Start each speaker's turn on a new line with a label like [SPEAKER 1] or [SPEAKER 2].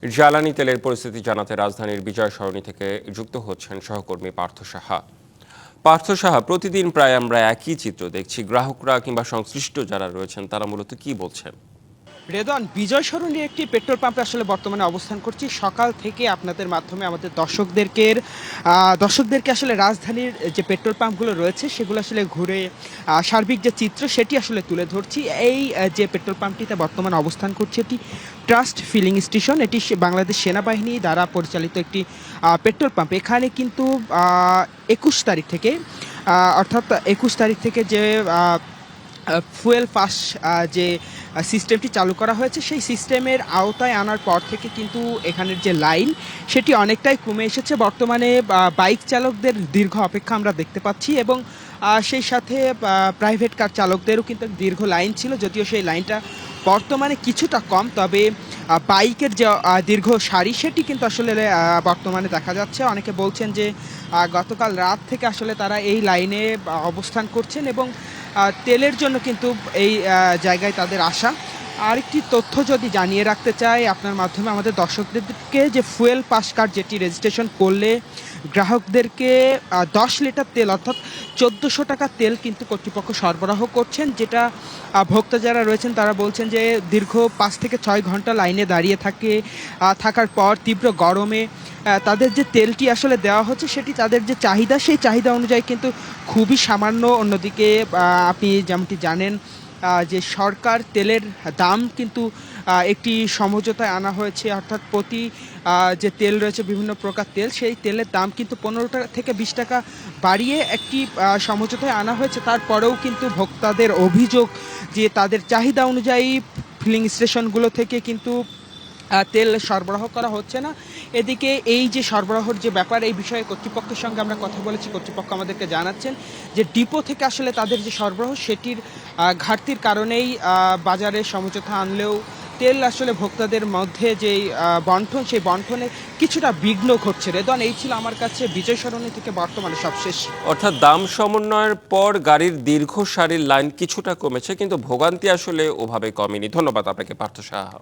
[SPEAKER 1] জ্বালানি তেলের পরিস্থিতি জানাতে রাজধানীর বিজয় সরণি থেকে যুক্ত হচ্ছেন সহকর্মী পার্থ সাহা। পার্থ সাহা, প্রতিদিন প্রায় আমরা একই চিত্র দেখছি। গ্রাহকরা কিংবা সংশ্লিষ্ট যারা রয়েছেন তারা মূলত কি বলছেন?
[SPEAKER 2] রেদন, বিজয় সরণির একটি পেট্রোল পাম্পে আসলে বর্তমানে অবস্থান করছি। সকাল থেকে আপনাদের মাধ্যমে আমাদের দর্শকদেরকে আসলে রাজধানীর যে পেট্রোল পাম্পগুলো রয়েছে সেগুলো আসলে ঘুরে সার্বিক যে চিত্র সেটি আসলে তুলে ধরছি। এই যে পেট্রোল পাম্পটিতে বর্তমানে অবস্থান করছে এটি ট্রাস্ট ফিলিং স্টেশন। এটি বাংলাদেশ সেনাবাহিনী দ্বারা পরিচালিত একটি পেট্রোল পাম্প। এখানে কিন্তু ২১ তারিখ থেকে অর্থাৎ ২১ তারিখ থেকে যে ফুয়েল পাস যে সিস্টেমটি চালু করা হয়েছে সেই সিস্টেমের আওতায় আনার পর থেকে কিন্তু এখানের যে লাইন সেটি অনেকটাই কমে এসেছে। বর্তমানে বাইক চালকদের দীর্ঘ অপেক্ষা আমরা দেখতে পাচ্ছি এবং সেই সাথে প্রাইভেট কার চালকদেরও কিন্তু দীর্ঘ লাইন ছিল, যদিও সেই লাইনটা বর্তমানে কিছুটা কম। তবে বাইকের যে দীর্ঘ সারি সেটি কিন্তু আসলে বর্তমানে দেখা যাচ্ছে। অনেকে বলছেন যে গতকাল রাত থেকে আসলে তারা এই লাইনে অবস্থান করছেন এবং তেলের জন্য কিন্তু এই জায়গায় তাদের আসা। আরেকটি তথ্য যদি জানিয়ে রাখতে চাই আপনার মাধ্যমে আমাদের দর্শকদেরকে, যে ফুয়েল পাস কার্ড যেটি রেজিস্ট্রেশন করলে গ্রাহকদেরকে ১০ লিটার তেল অর্থাৎ ১৪০০ টাকা তেল কিন্তু কর্তৃপক্ষ সরবরাহ করছেন, যেটা ভোক্তা যারা রয়েছেন তারা বলছেন যে দীর্ঘ ৫ থেকে ৬ ঘন্টা লাইনে দাঁড়িয়ে থাকার পর তীব্র গরমে তাদের যে তেলটি আসলে দেওয়া হচ্ছে সেটি তাদের যে চাহিদা সেই চাহিদা অনুযায়ী কিন্তু খুবই সামান্য। অন্যদিকে আপনি যেমনটি জানেন যে সরকার তেলের দাম কিন্তু একটি সমঝোতায় আনা হয়েছে, অর্থাৎ প্রতি যে তেল রয়েছে বিভিন্ন প্রকার তেল সেই তেলের দাম কিন্তু ১৫ টাকা থেকে ২০ টাকা বাড়িয়ে একটি সমঝোতায় আনা হয়েছে। তারপরেও কিন্তু ভোক্তাদের অভিযোগ যে তাদের চাহিদা অনুযায়ী ফিলিং স্টেশনগুলো থেকে কিন্তু তেল সরবরাহ করা হচ্ছে না। এদিকে এই যে সরবরাহের যে ব্যাপার, এই বিষয়ে কর্তৃপক্ষের সঙ্গে আমরা কথা বলেছি। কর্তৃপক্ষ আমাদেরকে জানাচ্ছেন যে ডিপো থেকে আসলে তাদের যে সরবরাহ সেটির ঘাটতির কারণেই বাজারে সমঝোতা আনলেও তেল আসলে ভোক্তাদের মধ্যে যেই বন্টন সেই বন্টনে কিছুটা বিঘ্ন ঘটছে। রেদন, এই ছিল আমার কাছে বিজয় সরণি থেকে বর্তমানে সবশেষ।
[SPEAKER 1] অর্থাৎ দাম সমন্বয়ের পর গাড়ির দীর্ঘ সারির লাইন কিছুটা কমেছে, কিন্তু ভোগান্তি আসলে ওভাবে কমেনি। ধন্যবাদ আপনাকে পার্থ সাহা।